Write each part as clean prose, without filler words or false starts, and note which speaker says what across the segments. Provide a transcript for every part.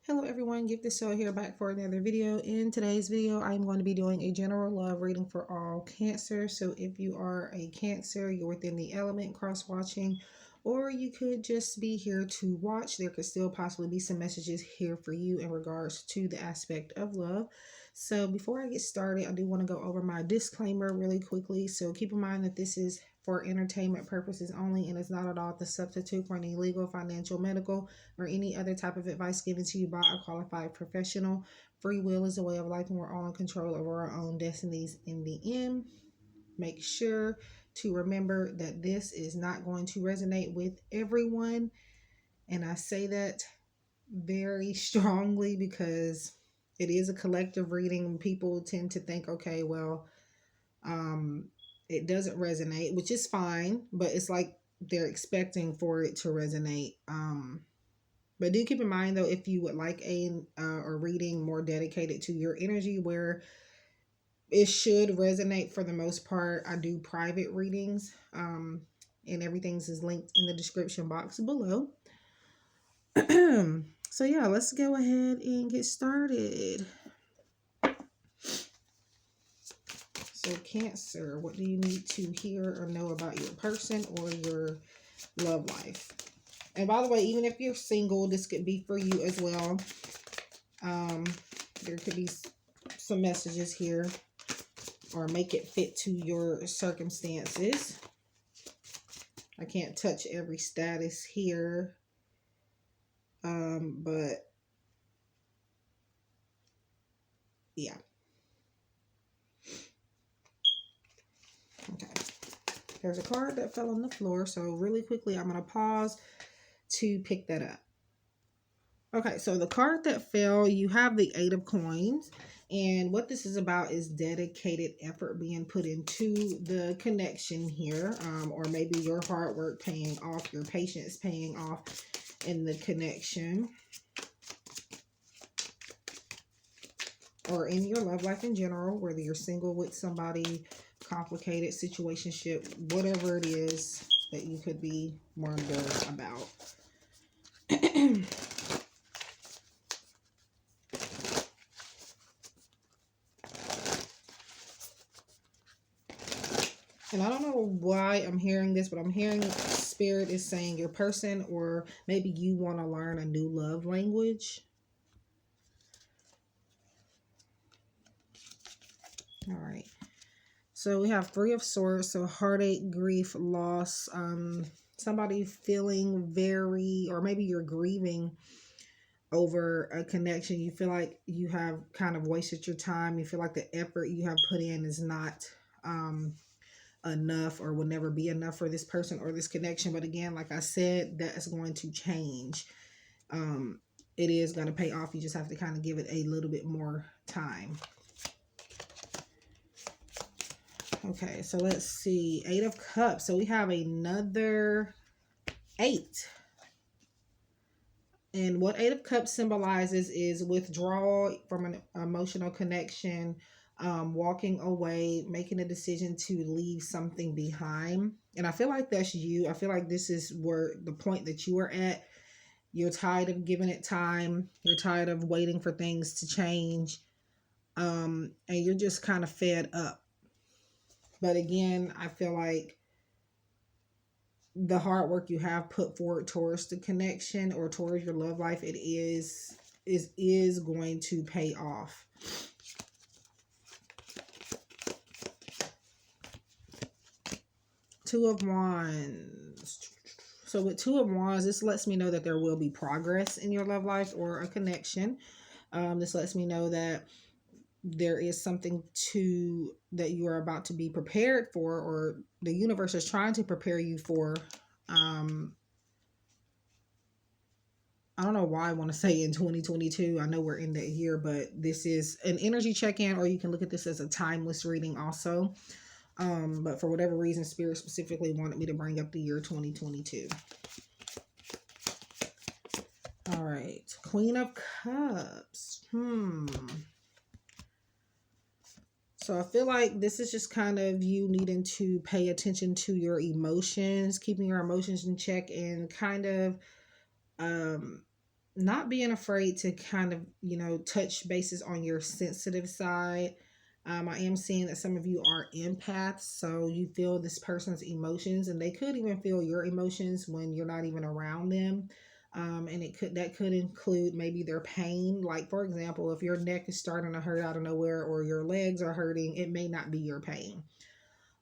Speaker 1: Hello everyone, GiftedSoul here back for another video. In today's video, I'm going to be doing a general love reading for all Cancer. So if you are a Cancer, you're within the element cross-watching, or you could just be here to watch. There could still possibly be some messages here for you in regards to the aspect of love. So before I get started, I do want to go over my disclaimer really quickly. So keep in mind that this is for entertainment purposes only and is not at all the substitute for any legal, financial, medical, or any other type of advice given to you by a qualified professional. Free will is a way of life and we're all in control over our own destinies in the end. Make sure to remember that this is not going to resonate with everyone. And I say that very strongly because it is a collective reading. People tend to think, okay, well, it doesn't resonate, which is fine, but it's like they're expecting for it to resonate. But do keep in mind, though, if you would like a reading more dedicated to your energy, where it should resonate for the most part, I do private readings, and everything's is linked in the description box below. So yeah, let's go ahead and get started. So Cancer, what do you need to hear or know about your person or your love life? And by the way, even if you're single, this could be for you as well. There could be some messages here, or make it fit to your circumstances. I can't touch every status here, but yeah. Okay. There's a card that fell on the floor, so really quickly I'm going to pause to pick that up. Okay, so the card that fell, you have the 8 of Coins, and what this is about is dedicated effort being put into the connection here, or maybe your hard work paying off, your patience paying off in the connection, or in your love life in general, whether you're single with somebody, complicated situationship, whatever it is that you could be wondering about. And I don't know why I'm hearing this, but I'm hearing Spirit is saying your person, or maybe you want to learn a new love language. All right. So we have 3 of Swords. So heartache, grief, loss. Somebody feeling very, or maybe you're grieving over a connection. You feel like you have kind of wasted your time. You feel like the effort you have put in is not enough, or will never be enough for this person or this connection. But again, like I said, that is going to change. It is going to pay off. You just have to kind of give it a little bit more time. Okay, so let's see. 8 of Cups. So we have another 8. And what 8 of Cups symbolizes is withdrawal from an emotional connection, walking away, making a decision to leave something behind. And I feel like that's you. I feel like this is where the point that you are at. You're tired of giving it time. You're tired of waiting for things to change. And you're just kind of fed up. But again, I feel like the hard work you have put forward towards the connection or towards your love life, it is going to pay off. Two of Wands. So with 2 of Wands, this lets me know that there will be progress in your love life or a connection. This lets me know that there is something that you are about to be prepared for, or the universe is trying to prepare you for. I don't know why I want to say in 2022. I know we're in that year, but this is an energy check-in, or you can look at this as a timeless reading also. But for whatever reason, Spirit specifically wanted me to bring up the year 2022. All right, Queen of Cups. So I feel like this is just kind of you needing to pay attention to your emotions, keeping your emotions in check, and kind of not being afraid to kind of, you know, touch bases on your sensitive side. I am seeing that some of you are empaths, so you feel this person's emotions, and they could even feel your emotions when you're not even around them. And that could include maybe their pain. Like, for example, if your neck is starting to hurt out of nowhere, or your legs are hurting, it may not be your pain.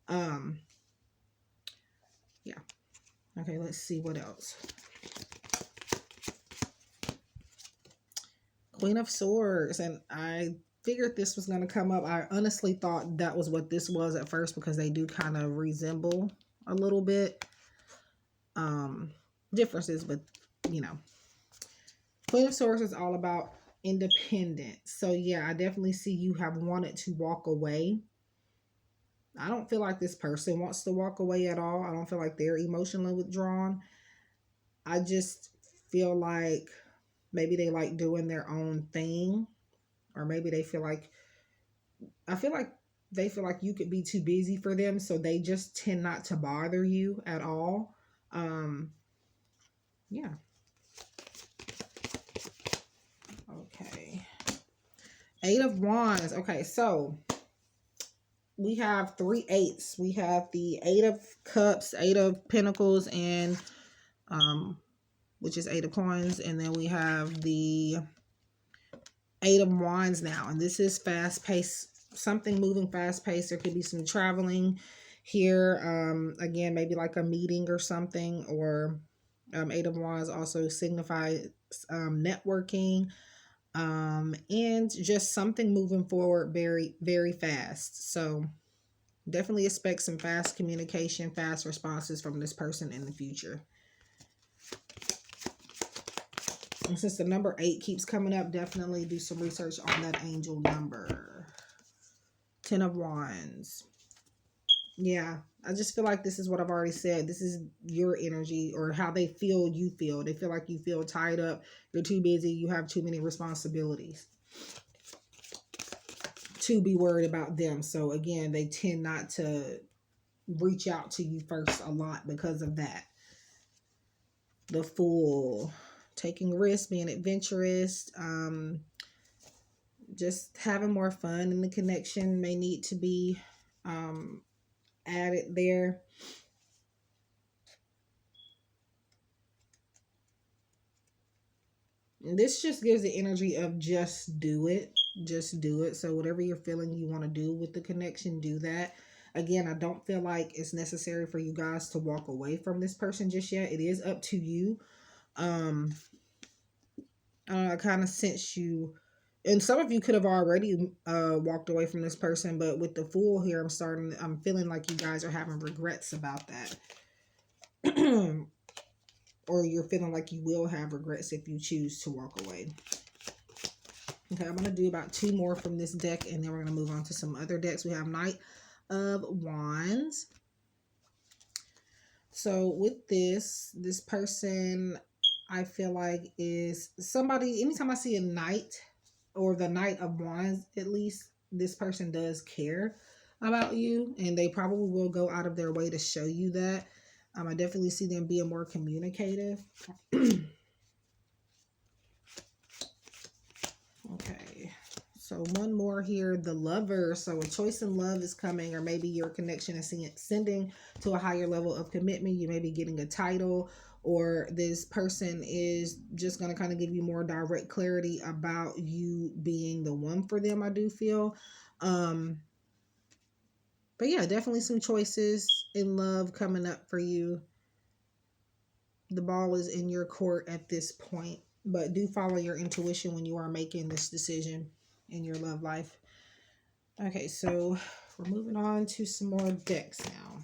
Speaker 1: Yeah. Okay, let's see what else. Queen of Swords, and I figured this was going to come up. I honestly thought that was what this was at first, because they do kind of resemble a little bit. Differences, but you know. Queen of Swords is all about independence. So yeah, I definitely see you have wanted to walk away. I don't feel like this person wants to walk away at all. I don't feel like they're emotionally withdrawn. I just feel like maybe they like doing their own thing, or maybe they feel like, I feel like they feel like you could be too busy for them, so they just tend not to bother you at all. Yeah. Okay. 8 of Wands. Okay, so we have 3 8s. We have the 8 of Cups, 8 of Pentacles, and which is 8 of Coins, and then we have the 8 of Wands now, and this is fast paced, something moving fast paced. There could be some traveling here. Again, maybe like a meeting or something, or 8 of Wands also signifies networking, and just something moving forward very, very fast. So definitely expect some fast communication, fast responses from this person in the future. And since the number 8 keeps coming up, definitely do some research on that angel number. 10 of Wands. Yeah, I just feel like this is what I've already said. This is your energy, or how they feel you feel. They feel like you feel tied up. You're too busy. You have too many responsibilities to be worried about them. So again, they tend not to reach out to you first a lot because of that. The Fool. Taking risks, being adventurous, just having more fun, and the connection may need to be added there. And this just gives the energy of just do it. Just do it. So whatever you're feeling you want to do with the connection, do that. Again, I don't feel like it's necessary for you guys to walk away from this person just yet. It is up to you. I kind of sense you, and some of you could have already walked away from this person, but with the Fool here, I'm feeling like you guys are having regrets about that. Or you're feeling like you will have regrets if you choose to walk away. Okay, I'm going to do about 2 more from this deck, and then we're going to move on to some other decks. We have Knight of Wands. So with this person, I feel like is somebody, anytime I see a knight, or the Knight of Wands, at least, this person does care about you, and they probably will go out of their way to show you that. I definitely see them being more communicative. Okay, so one more here, the Lover. So a choice in love is coming, or maybe your connection is ascending to a higher level of commitment. You may be getting a title, or this person is just going to kind of give you more direct clarity about you being the one for them, I do feel. But yeah, definitely some choices in love coming up for you. The ball is in your court at this point, but do follow your intuition when you are making this decision in your love life. Okay, so we're moving on to some more decks now.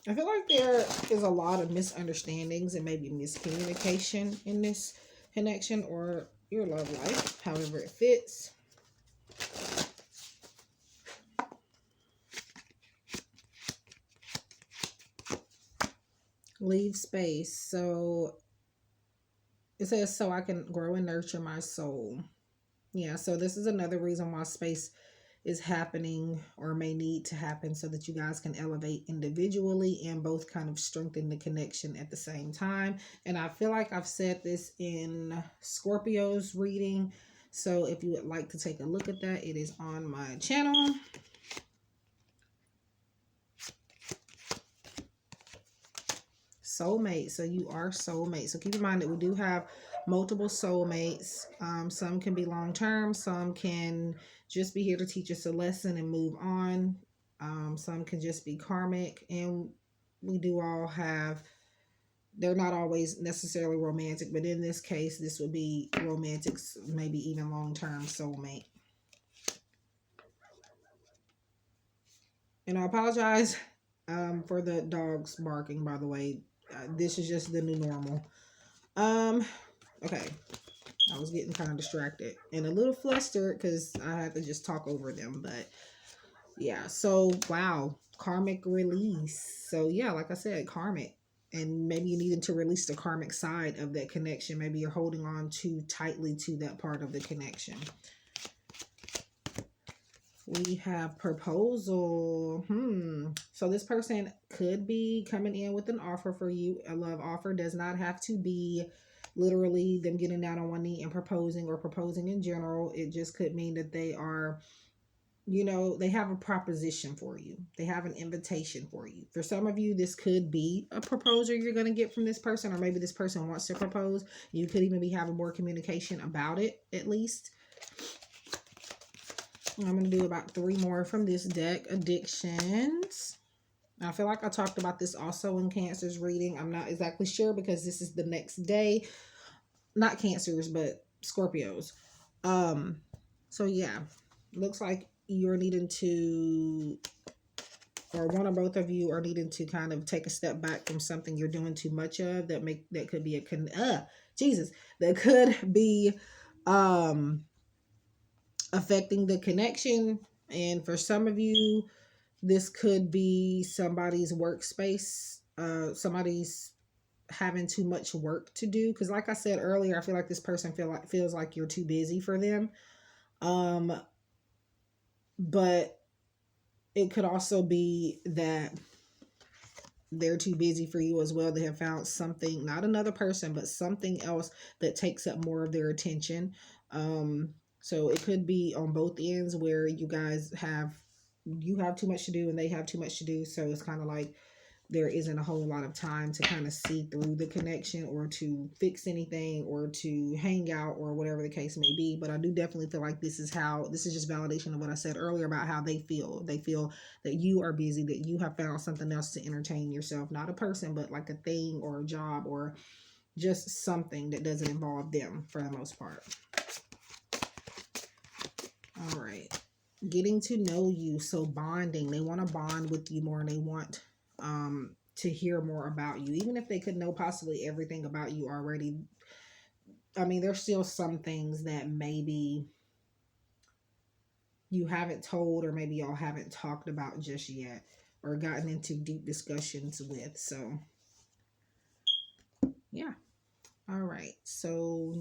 Speaker 1: I feel like there is a lot of misunderstandings and maybe miscommunication in this connection or your love life, however it fits. Leave space. So it says, so I can grow and nurture my soul. Yeah, so this is another reason why space is happening or may need to happen, so that you guys can elevate individually and both kind of strengthen the connection at the same time. And I feel like I've said this in Scorpio's reading. So if you would like to take a look at that, it is on my channel. Soulmate. So you are soulmate. So keep in mind that we do have multiple soulmates. Some can be long-term. Some can just be here to teach us a lesson and move on. Some can just be karmic. And we do all have, they're not always necessarily romantic, but in this case, this would be romantic, maybe even long-term soulmate. And I apologize for the dogs barking, by the way. This is just the new normal. Okay. I was getting kind of distracted and a little flustered because I had to just talk over them. But yeah, so wow, karmic release. So yeah, like I said, karmic. And maybe you needed to release the karmic side of that connection. Maybe you're holding on too tightly to that part of the connection. We have proposal. So this person could be coming in with an offer for you. A love offer does not have to be literally them getting down on one knee and proposing, or proposing in general. It just could mean that they are, you know, they have a proposition for you. They have an invitation for you. For some of you, this could be a proposal you're going to get from this person, or maybe this person wants to propose. You could even be having more communication about it, at least. I'm going to do about 3 more from this deck. Addictions. I feel like I talked about this also in Cancer's reading. I'm not exactly sure because this is the next day. Not Cancers, but Scorpios. So yeah, looks like you're needing to, or one or both of you are needing to kind of take a step back from something you're doing too much of. That could be that could be affecting the connection. And for some of you, this could be somebody's workspace. Somebody's having too much work to do, because like I said earlier, I feel like this person feels like you're too busy for them. But it could also be that they're too busy for you as well. They have found something, not another person, but something else that takes up more of their attention. So it could be on both ends, where you guys have too much to do and they have too much to do. So it's kind of like there isn't a whole lot of time to kind of see through the connection, or to fix anything, or to hang out, or whatever the case may be. But I do definitely feel like this is just validation of what I said earlier about how they feel. They feel that you are busy, that you have found something else to entertain yourself. Not a person, but like a thing or a job, or just something that doesn't involve them for the most part. All right. Getting to know you. So bonding. They want to bond with you more, and they want to hear more about you, even if they could know possibly everything about you already. I mean, there's still some things that maybe you haven't told, or maybe y'all haven't talked about just yet, or gotten into deep discussions with. So yeah. All right, so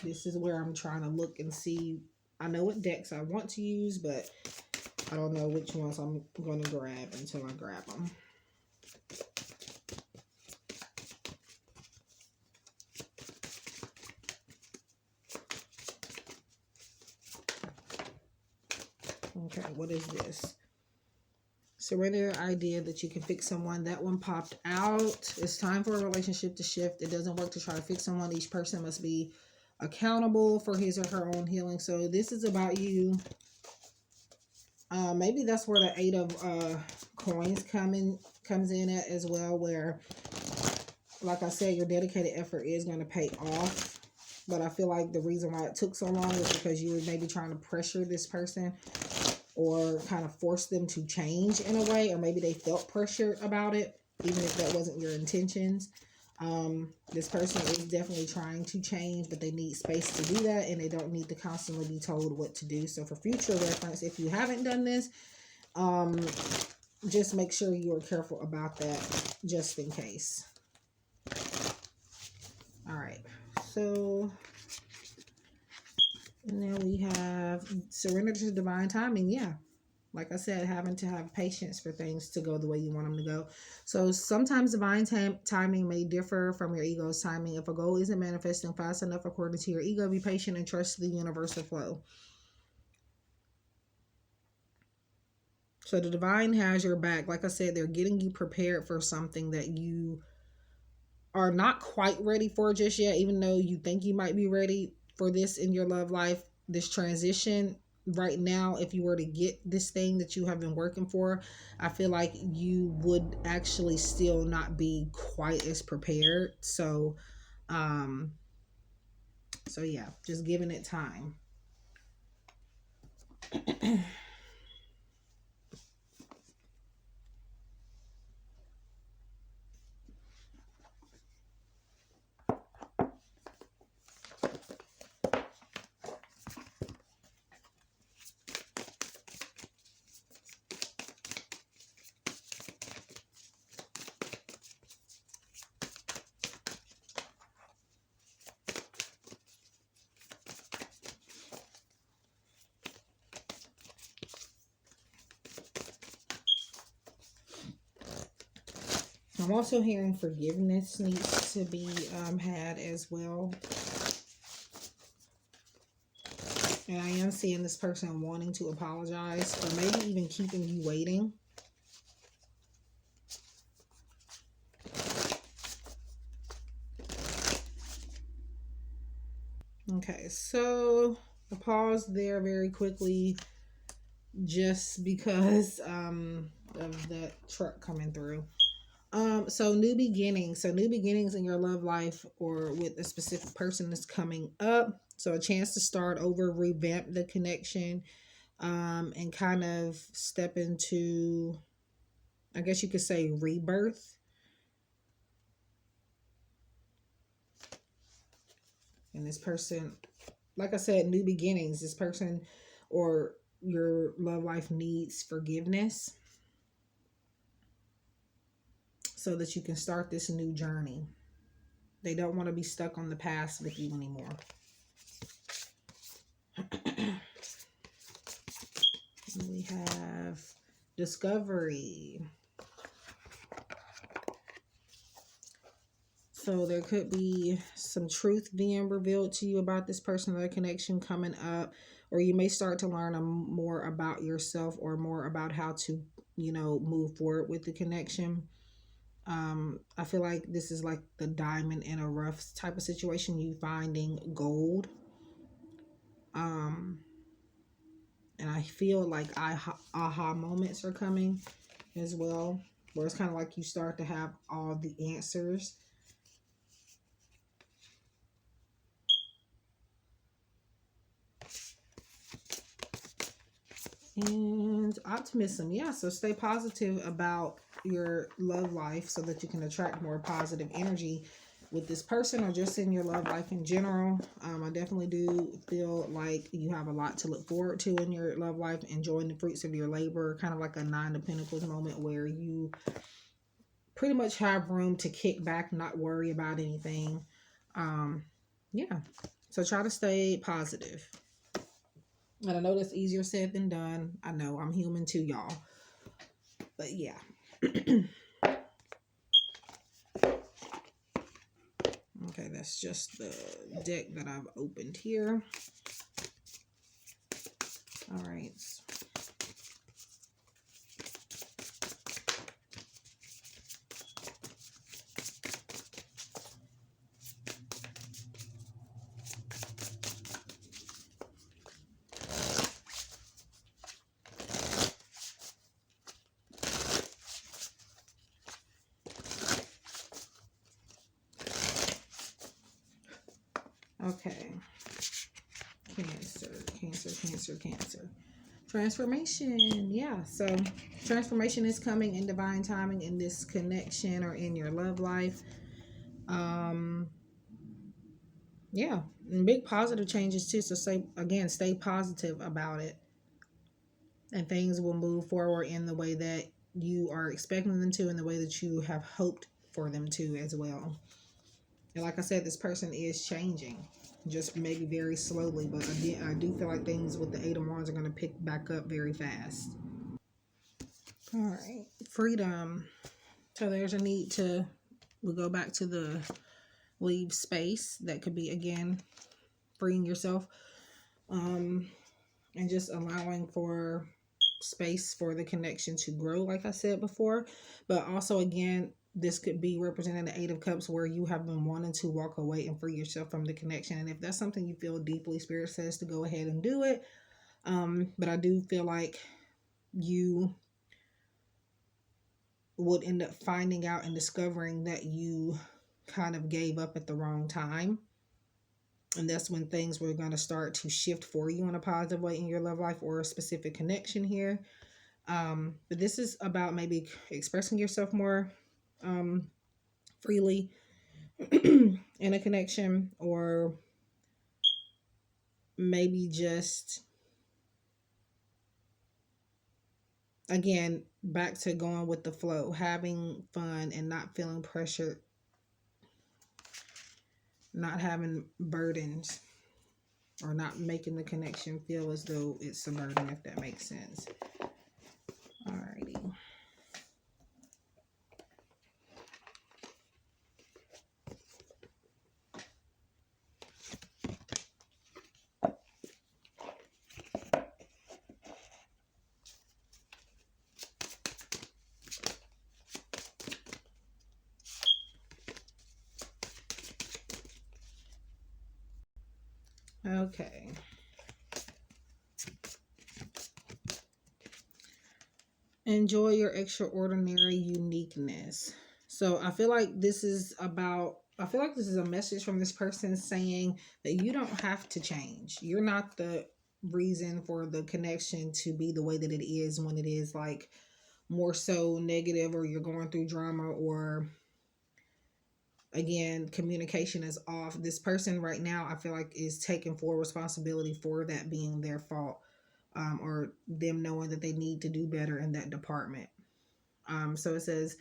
Speaker 1: this is where I'm trying to look and see. I know what decks I want to use, but I don't know which ones I'm going to grab until I grab them. Okay, what is this? Surrender the idea that you can fix someone. That one popped out. It's time for a relationship to shift. It doesn't work to try to fix someone. Each person must be accountable for his or her own healing. So this is about you. Maybe that's where the 8 of coins comes in at as well, where, like I said, your dedicated effort is going to pay off. But I feel like the reason why it took so long is because you were maybe trying to pressure this person, or kind of force them to change in a way, or maybe they felt pressured about it, even if that wasn't your intentions. This person is definitely trying to change, but they need space to do that, and they don't need to constantly be told what to do. So for future reference, if you haven't done this, just make sure you are careful about that just in case. All right. So, and then we have surrender to divine timing. Yeah. Like I said, having to have patience for things to go the way you want them to go. So sometimes divine timing may differ from your ego's timing. If a goal isn't manifesting fast enough according to your ego, be patient and trust the universal flow. So the divine has your back. Like I said, they're getting you prepared for something that you are not quite ready for just yet, even though you think you might be ready for this in your love life, this transition. Right now, if you were to get this thing that you have been working for, I feel like you would actually still not be quite as prepared. So yeah, just giving it time. I'm also hearing forgiveness needs to be had as well. And I am seeing this person wanting to apologize or maybe even keeping you waiting. Okay, so I paused there very quickly just because of the truck coming through. So new beginnings. So new beginnings in your love life or with a specific person is coming up. So a chance to start over, revamp the connection, and kind of step into, I guess you could say, rebirth. And this person, like I said, new beginnings. This person or your love life needs forgiveness so that you can start this new journey. They don't want to be stuck on the past with you anymore. We have discovery. So there could be some truth being revealed to you about this person or their connection coming up, or you may start to learn more about yourself or more about how to, move forward with the connection. I feel like this is like the diamond in a rough type of situation, you finding gold. And I feel like aha moments are coming as well, where it's kind of like you start to have all the answers. And optimism. Yeah, so stay positive about your love life so that you can attract more positive energy with this person or just in your love life in general. I definitely do feel like you have a lot to look forward to in your love life, enjoying the fruits of your labor, kind of like a Nine of Pentacles moment where you pretty much have room to kick back, not worry about anything. Yeah, so try to stay positive. And I know that's easier said than done. I know I'm human too, y'all. But yeah. Okay, that's just the deck that I've opened here. All right. Okay. Cancer. Transformation. Yeah. So transformation is coming in divine timing in this connection or in your love life. Yeah. And big positive changes too. So stay positive about it. And things will move forward in the way that you are expecting them to, in the way that you have hoped for them to as well. And like I said, this person is changing, just maybe very slowly, but I do feel like things with the Eight of Wands are going to pick back up very fast. All right, freedom. So there's a need to, we'll go back to the leave space. That could be, again, freeing yourself, and just allowing for space for the connection to grow, like I said before. But also, again, this could be representing the Eight of Cups, where you have been wanting to walk away and free yourself from the connection. And if that's something you feel deeply, Spirit says to go ahead and do it. But I do feel like you would end up finding out and discovering that you kind of gave up at the wrong time. And that's when things were going to start to shift for you in a positive way in your love life or a specific connection here. But this is about maybe expressing yourself more freely in a connection, or maybe just, again, back to going with the flow, having fun and not feeling pressured, not having burdens, or not making the connection feel as though it's a burden, if that makes sense. Alrighty. Okay. Enjoy your extraordinary uniqueness. So I feel like this is about, I feel like this is a message from this person saying that you don't have to change. You're not the reason for the connection to be the way that it is, when it is like more so negative, or you're going through drama, or again, communication is off. This person right now, I feel like, is taking full responsibility for that being their fault, or them knowing that they need to do better in that department. So it says,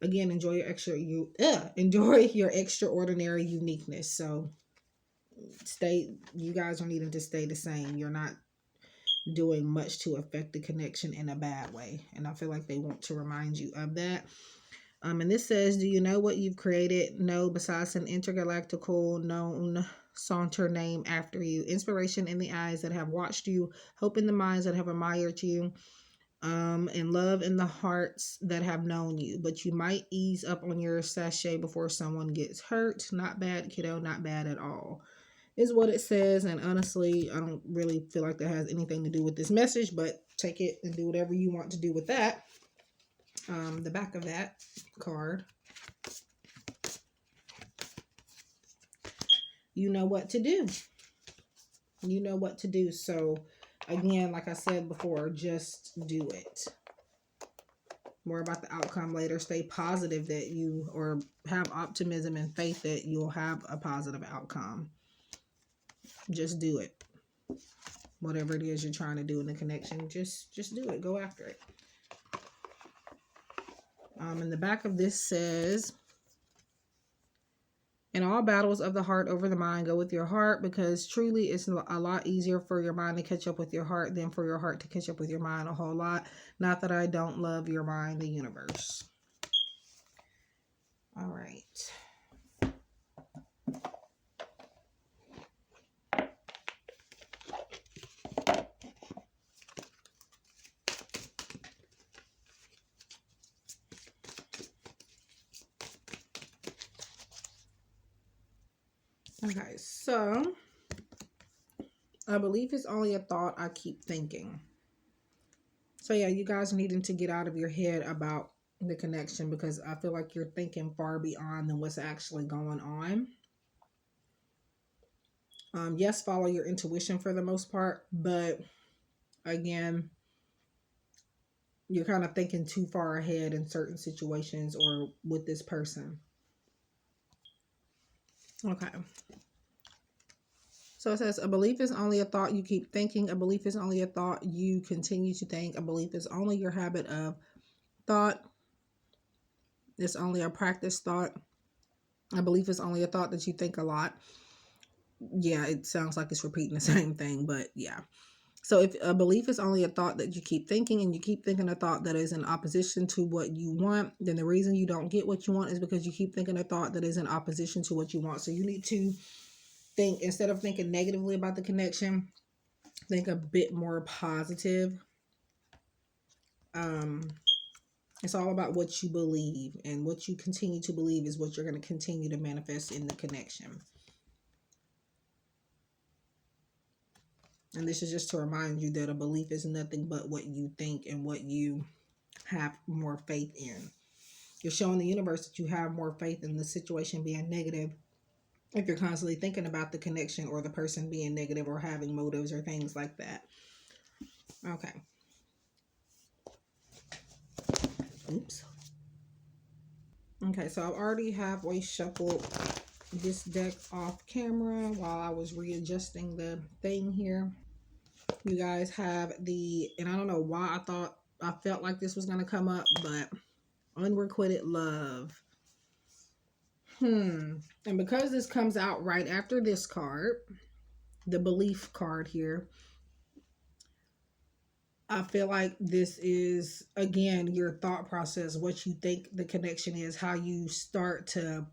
Speaker 1: again, enjoy your extraordinary uniqueness. So you guys are needing to stay the same. You're not doing much to affect the connection in a bad way. And I feel like they want to remind you of that. And this says, do you know what you've created? No, besides an intergalactical known saunter name after you. Inspiration in the eyes that have watched you. Hope in the minds that have admired you. And love in the hearts that have known you. But you might ease up on your sachet before someone gets hurt. Not bad, kiddo. Not bad at all, is what it says. And honestly, I don't really feel like that has anything to do with this message, but take it and do whatever you want to do with that. The back of that card, you know what to do. You know what to do. So again, like I said before, just do it. More about the outcome later. Stay positive that you, or have optimism and faith that you'll have a positive outcome. Just do it. Whatever it is you're trying to do in the connection, just do it. Go after it. In the back of this says, in all battles of the heart over the mind, go with your heart, because truly it's a lot easier for your mind to catch up with your heart than for your heart to catch up with your mind a whole lot. Not that I don't love your mind, the universe. All right. Okay, so I believe it's only a thought I keep thinking. So yeah, you guys needing to get out of your head about the connection, because I feel like you're thinking far beyond than what's actually going on. Yes, follow your intuition for the most part, but again, you're kind of thinking too far ahead in certain situations or with this person. Okay. So it says, a belief is only a thought you keep thinking. A belief is only a thought you continue to think. A belief is only your habit of thought. It's only a practice thought. A belief is only a thought that you think a lot. Yeah, it sounds like it's repeating the same thing, but yeah. So if a belief is only a thought that you keep thinking, and you keep thinking a thought that is in opposition to what you want, then the reason you don't get what you want is because you keep thinking a thought that is in opposition to what you want. So you need to think, instead of thinking negatively about the connection, think a bit more positive. It's all about what you believe, and what you continue to believe is what you're going to continue to manifest in the connection. And this is just to remind you that a belief is nothing but what you think and what you have more faith in. You're showing the universe that you have more faith in the situation being negative if you're constantly thinking about the connection or the person being negative or having motives or things like that. Okay. Oops. Okay, so I already halfway shuffled this deck off camera while I was readjusting the thing here. You guys have and I don't know why I felt like this was going to come up, but unrequited love. And because this comes out right after this card, the belief card here, I feel like this is, again, your thought process, what you think the connection is, how you start to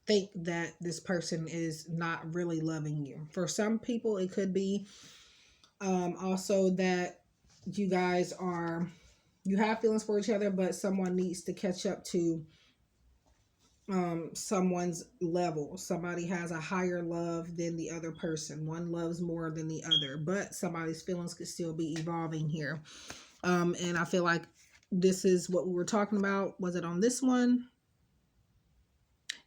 Speaker 1: think that this person is not really loving you. For some people, it could be also that you guys you have feelings for each other, but someone needs to catch up to someone's level. Somebody has a higher love than the other person. One loves more than the other, but somebody's feelings could still be evolving here. And I feel like this is what we were talking about. Was it on this one?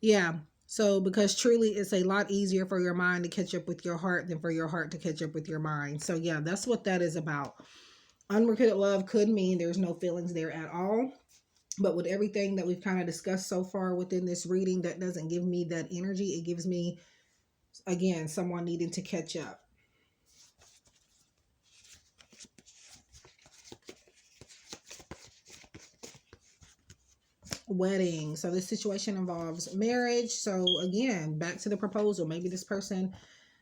Speaker 1: Yeah. So because truly it's a lot easier for your mind to catch up with your heart than for your heart to catch up with your mind. So yeah, that's what that is about. Unrequited love could mean there's no feelings there at all. But with everything that we've kind of discussed so far within this reading, that doesn't give me that energy. It gives me, again, someone needing to catch up. Wedding. So this situation involves marriage. So again, back to the proposal. Maybe this person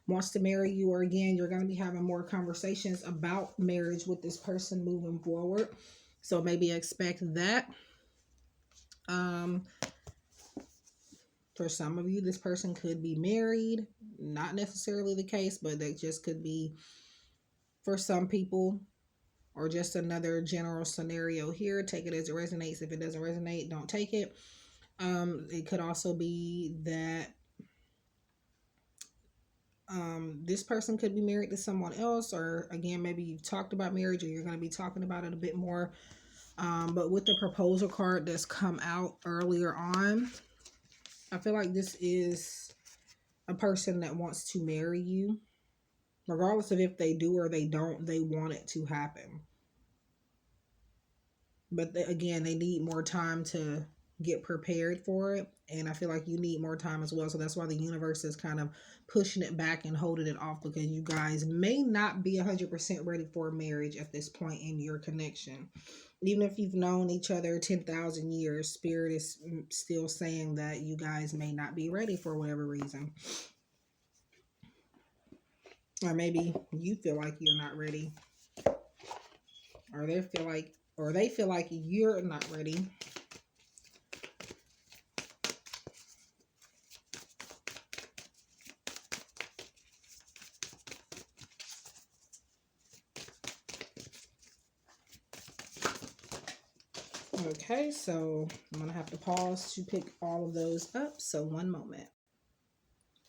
Speaker 1: wants to marry you, or again, you're going to be having more conversations about marriage with this person moving forward. So maybe expect that. For some of you, this person could be married. Not necessarily the case, but that just could be for some people, or just another general scenario here. Take it as it resonates. If it doesn't resonate, don't take it. It could also be that this person could be married to someone else, or again, maybe you've talked about marriage, or you're going to be talking about it a bit more. But with the proposal card that's come out earlier on, I feel like this is a person that wants to marry you. Regardless of if they do or they don't, they want it to happen. But again, they need more time to get prepared for it. And I feel like you need more time as well. So that's why the universe is kind of pushing it back and holding it off, because you guys may not be 100% ready for marriage at this point in your connection. Even if you've known each other 10,000 years, Spirit is still saying that you guys may not be ready for whatever reason. Or maybe you feel like you're not ready. Or they feel like you're not ready. Okay, so I'm going to have to pause to pick all of those up. So one moment.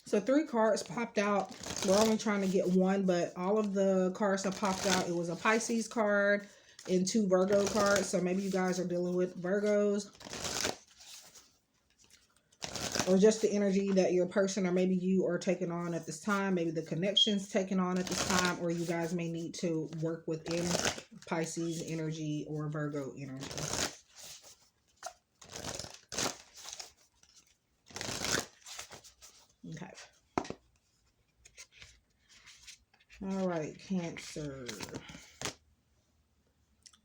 Speaker 1: So 3 cards popped out. We're only trying to get one, but all of the cards that popped out, it was a Pisces card and 2 Virgo cards. So maybe you guys are dealing with Virgos, or just the energy that your person or maybe you are taking on at this time. Maybe the connection's taking on at this time, or you guys may need to work within Pisces energy or Virgo energy. Okay. All right, Cancer.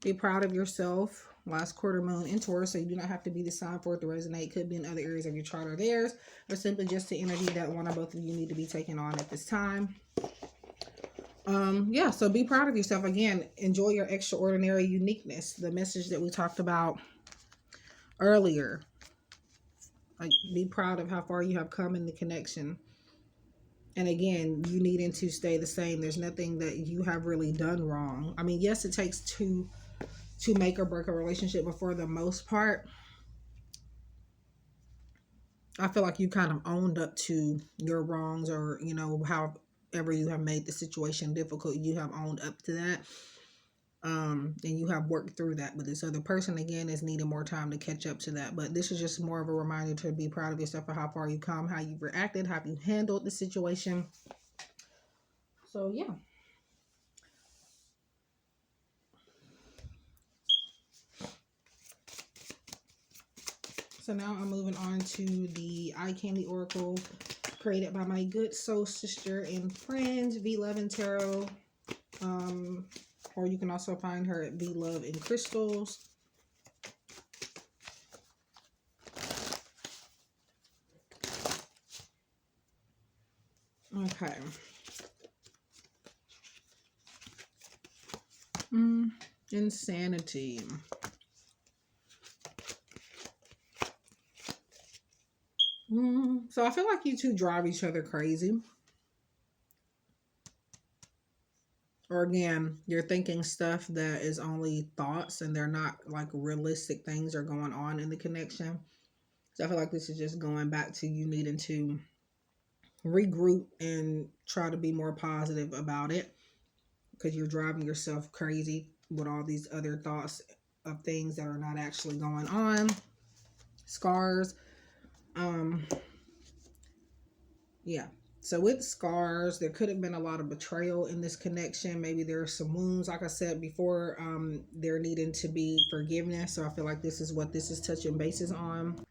Speaker 1: Be proud of yourself. Last quarter moon in Taurus, so you do not have to be the sign for it to resonate. Could be in other areas of your chart or theirs, or simply just the energy that one or both of you need to be taking on at this time. Yeah, so be proud of yourself. Again, enjoy your extraordinary uniqueness. The message that we talked about earlier. Like, be proud of how far you have come in the connection. And again, you needing to stay the same. There's nothing that you have really done wrong. I mean, yes, it takes two to make or break a relationship, but for the most part, I feel like you kind of owned up to your wrongs, or, you know, however you have made the situation difficult, you have owned up to that. And you have worked through that. But this other person, again, is needing more time to catch up to that. But this is just more of a reminder to be proud of yourself for how far you come, how you reacted, how you handled the situation. So, yeah. So now I'm moving on to the Eye Candy Oracle, created by my good soul sister and friend, V Love and Tarot. Or you can also find her at V Love and Crystals. Okay. Insanity. So I feel like you two drive each other crazy. Or again, you're thinking stuff that is only thoughts and they're not like realistic things are going on in the connection. So I feel like this is just going back to you needing to regroup and try to be more positive about it, because you're driving yourself crazy with all these other thoughts of things that are not actually going on. Scars. Yeah. So with scars, there could have been a lot of betrayal in this connection. Maybe there are some wounds, like I said before, there needing to be forgiveness. So I feel like this is what this is touching bases on.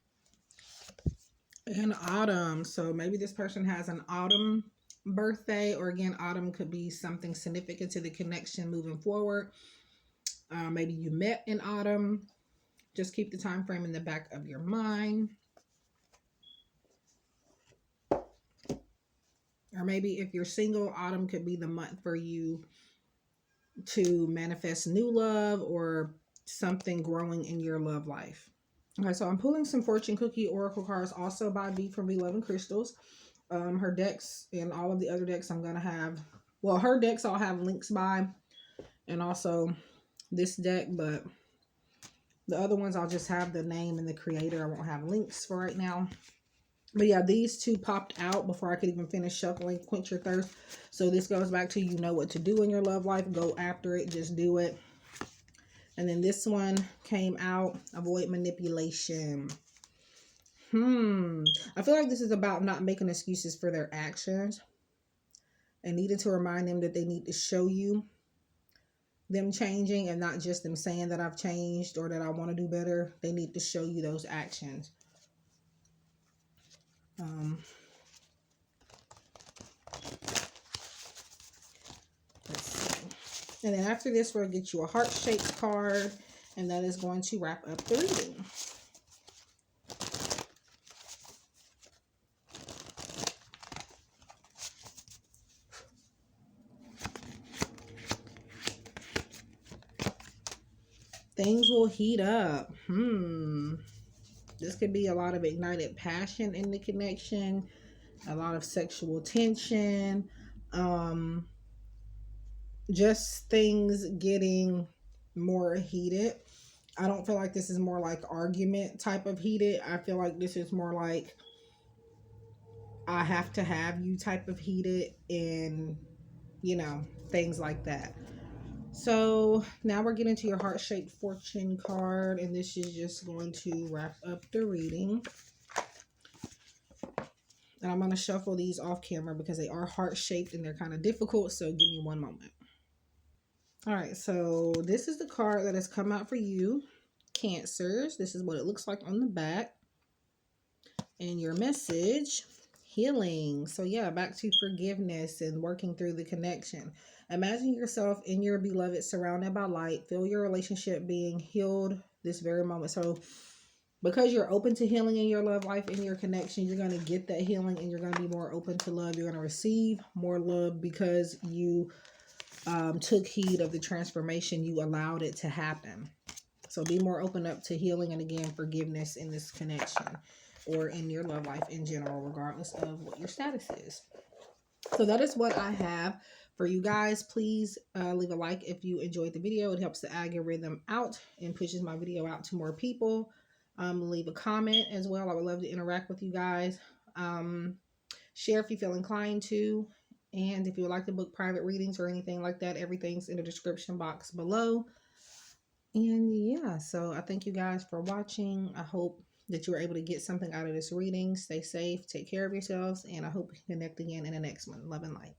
Speaker 1: And autumn. So maybe this person has an autumn birthday, or again, autumn could be something significant to the connection moving forward. Maybe you met in autumn. Just keep the time frame in the back of your mind. Or maybe if you're single, autumn could be the month for you to manifest new love or something growing in your love life. Okay, so I'm pulling some fortune cookie oracle cards also by V from V Love and Crystals. Her decks and all of the other decks I'm going to have, well, her decks I'll have links by, and also this deck, but the other ones I'll just have the name and the creator. I won't have links for right now. But yeah, these two popped out before I could even finish shuffling. Quench your thirst. So this goes back to, you know what to do in your love life. Go after it. Just do it. And then this one came out. Avoid manipulation. I feel like this is about not making excuses for their actions. And needing to remind them that they need to show you them changing, and not just them saying that I've changed or that I want to do better. They need to show you those actions. Let's see. And then after this, we'll get you a heart-shaped card, and that is going to wrap up the reading. Things will heat up. This could be a lot of ignited passion in the connection, a lot of sexual tension, just things getting more heated. I don't feel like this is more like argument type of heated. I feel like this is more like I have to have you type of heated, and, you know, things like that. So now we're getting to your heart-shaped fortune card, and this is just going to wrap up the reading. And I'm going to shuffle these off camera because they are heart-shaped and they're kind of difficult, so give me one moment. All right, so this is the card that has come out for you, Cancers. This is what it looks like on the back. And your message, healing. So yeah, back to forgiveness and working through the connection. Imagine yourself in your beloved surrounded by light. Feel your relationship being healed this very moment. So because you're open to healing in your love life, in your connection, you're going to get that healing and you're going to be more open to love. You're going to receive more love because you took heed of the transformation. You allowed it to happen. So be more open up to healing and again, forgiveness in this connection or in your love life in general, regardless of what your status is. So that is what I have for you guys. Please leave a like if you enjoyed the video. It helps the algorithm out and pushes my video out to more people. Leave a comment as well. I would love to interact with you guys. Share if you feel inclined to. And if you would like to book private readings or anything like that, everything's in the description box below. And yeah, so I thank you guys for watching. I hope that you were able to get something out of this reading. Stay safe, take care of yourselves, and I hope we can connect again in the next one. Love and light.